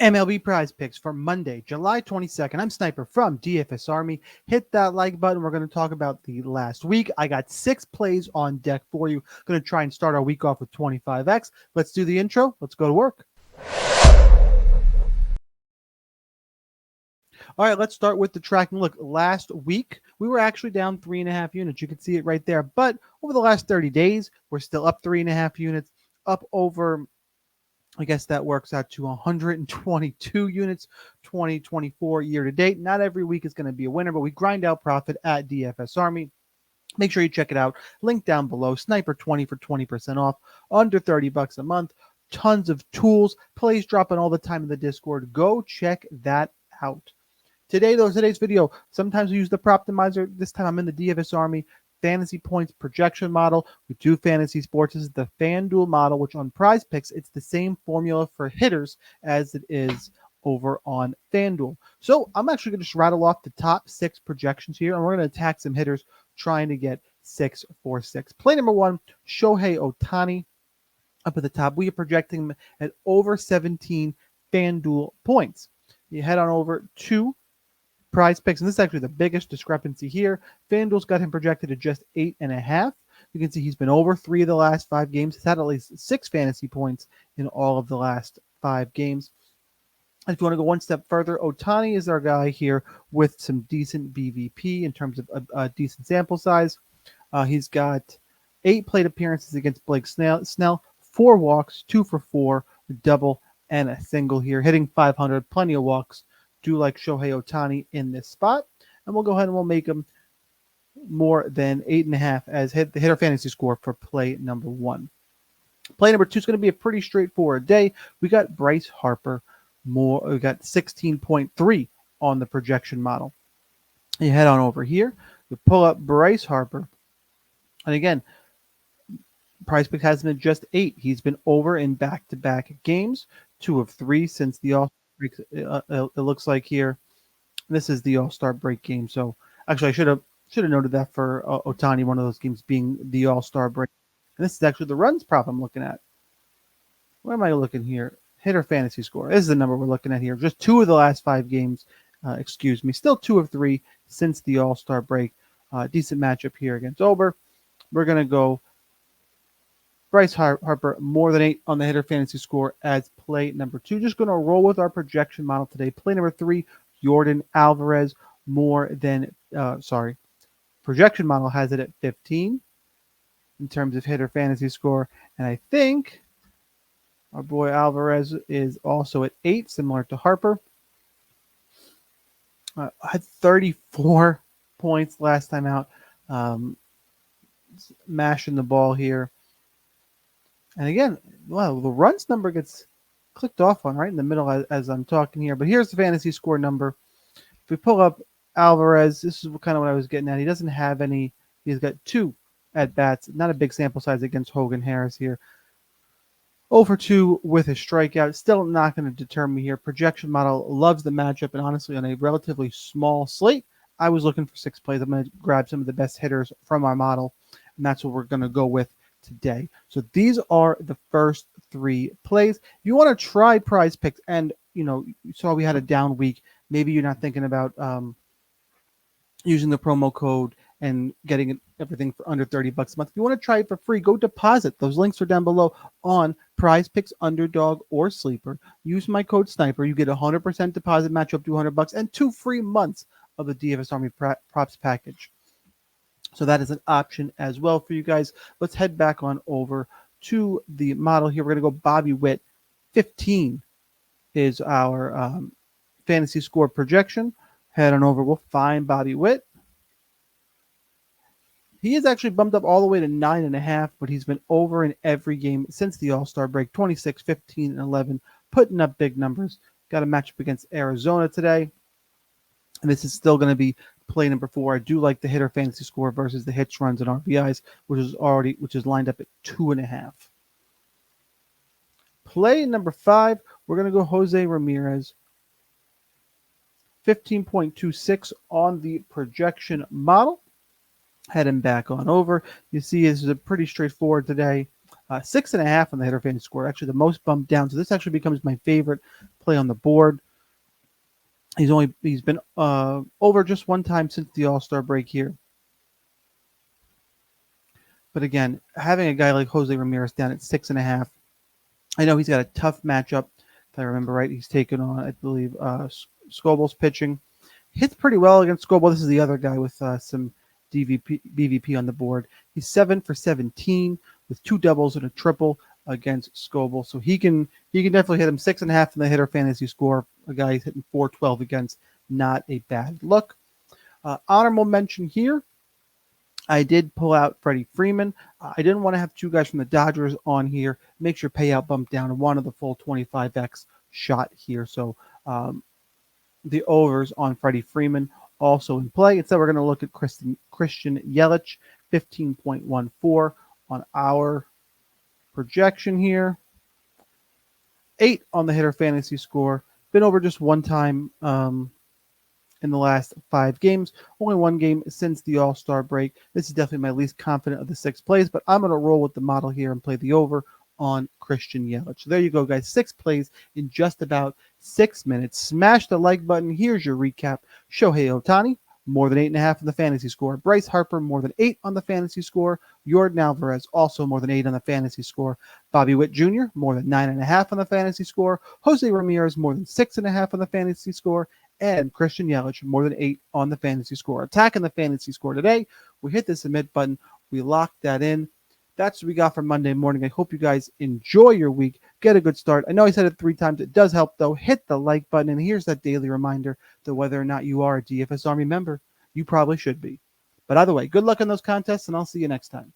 MLB Prize Picks for Monday, July 22nd. I'm Sniper from DFS Army. Hit that like button. We're going to talk about the last week. I got 6 plays on deck for you. Going to try and start our week off with 25x. Let's do the intro. Let's go to work. All right, let's start with the tracking. Look, last week, we were actually down 3.5 units. You can see it right there. But over the last 30 days, we're still up 3.5 units, up over, I guess that works out to 122 units, 2024 year to date. Not every week is going to be a winner, but we grind out profit at DFS Army. Make sure you check it out. Link down below. Sniper 20 for 20% off, under 30 bucks a month. Tons of tools, plays dropping all the time in the Discord. Go check that out. Today's video, sometimes we use the prop optimizer. This time I'm in the DFS Army fantasy points projection model. We do fantasy sports. This is the FanDuel model, which on Prize Picks, it's the same formula for hitters as it is over on FanDuel. So I'm actually going to just rattle off the top 6 projections here, and we're going to attack some hitters trying to get 6 for 6. Play number 1, Shohei Ohtani up at the top. We are projecting him at over 17 FanDuel points. You head on over to Prize Picks, and this is actually the biggest discrepancy here. FanDuel's got him projected at just 8.5. You can see he's been over 3 of the last 5 games. He's had at least 6 fantasy points in all of the last 5 games. If you want to go one step further, Ohtani is our guy here with some decent BVP in terms of a decent sample size. He's got 8 plate appearances against Blake Snell, 4 walks, 2 for 4, a double, and a single here, hitting 500, plenty of walks. Do like Shohei Ohtani in this spot, and we'll go ahead and we'll make him more than 8.5 as the hitter fantasy score for play number 1. Play number 2 is going to be a pretty straightforward day. We got Bryce Harper we got 16.3 on the projection model. You head on over here, you pull up Bryce Harper, and again, Prize Pick has him at just 8. He's been over in back-to-back games, 2 of 3 since the All-Star break. It looks like here. This is the All-Star break game. So actually, I should have noted that for Ohtani, one of those games being the All-Star break. And this is actually the runs prop I'm looking at. Where am I looking here? Hitter fantasy score. This is the number we're looking at here. Just 2 of the last 5 games. Excuse me. Still 2 of 3 since the All-Star break. Decent matchup here against Ober. We're going to go Bryce Harper more than 8 on the hitter fantasy score as play number 2. Just going to roll with our projection model today. Play number 3, Jordan Alvarez more than, projection model has it at 15 in terms of hitter fantasy score. And I think our boy Alvarez is also at 8, similar to Harper. Had 34 points last time out. Mashing the ball here. And again, well, the runs number gets clicked off on right in the middle as I'm talking here. But here's the fantasy score number. If we pull up Alvarez, this is kind of what I was getting at. He doesn't have any. He's got 2 at-bats. Not a big sample size against Hogan Harris here. 0 for 2 with his strikeout. Still not going to deter me here. Projection model loves the matchup. And honestly, on a relatively small slate, I was looking for 6 plays. I'm going to grab some of the best hitters from our model. And that's what we're going to go with today. So these are the first 3 plays. If you want to try Prize Picks, and you saw we had a down week, maybe you're not thinking about using the promo code and getting everything for under 30 bucks a month. If you want to try it for free, go deposit. Those links are down below on Prize Picks, Underdog, or Sleeper. Use my code Sniper. You get 100% deposit match up to $100 and 2 free months of the DFS Army props package. So that is an option as well for you guys. Let's head back on over to the model here. We're going to go Bobby Witt. 15 is our fantasy score projection. Head on over. We'll find Bobby Witt. He is actually bumped up all the way to 9.5, but he's been over in every game since the All-Star break. 26, 15, and 11, putting up big numbers. Got a matchup against Arizona today. And this is still going to be play number 4. I do like the hitter fantasy score versus the hits, runs, and RBIs, which is lined up at 2.5. Play number 5, we're going to go Jose Ramirez. 15.26 on the projection model. Heading back on over. You see this is a pretty straightforward today. 6.5 on the hitter fantasy score. Actually, the most bumped down. So this actually becomes my favorite play on the board. He's been over just one time since the All-Star break here. But again, having a guy like Jose Ramirez down at 6.5, I know he's got a tough matchup. If I remember right, he's taken on, I believe, Scoble's pitching. Hits pretty well against Scoble. This is the other guy with some BVP on the board. He's 7 for 17 with 2 doubles and a triple against Scoble. So he can definitely hit him 6.5 in the hitter fantasy score. A guy he's hitting 412 against. Not a bad look. Honorable mention here. I did pull out Freddie Freeman. I didn't want to have 2 guys from the Dodgers on here. Makes your payout bump down to one of the full 25x shot here. So the overs on Freddie Freeman also in play. Instead, we're going to look at Christian Yelich, 15.14 on our projection here. 8 on the hitter fantasy score. Been over just one time in the last 5 games. Only 1 game since the All-Star break. This is definitely my least confident of the 6 plays, but I'm going to roll with the model here and play the over on Christian Yelich. So there you go, guys. 6 plays in just about 6 minutes. Smash the like button. Here's your recap. Shohei Ohtani, more than 8.5 on the fantasy score. Bryce Harper, more than 8 on the fantasy score. Yordan Alvarez, also more than 8 on the fantasy score. Bobby Witt Jr., more than 9.5 on the fantasy score. Jose Ramirez, more than 6.5 on the fantasy score. And Christian Yelich, more than 8 on the fantasy score. Attacking the fantasy score today. We hit the submit button. We locked that in. That's what we got for Monday morning. I hope you guys enjoy your week. Get a good start. I know I said it 3 times. It does help, though. Hit the like button. And here's that daily reminder that whether or not you are a DFS Army member, you probably should be. But either way, good luck in those contests, and I'll see you next time.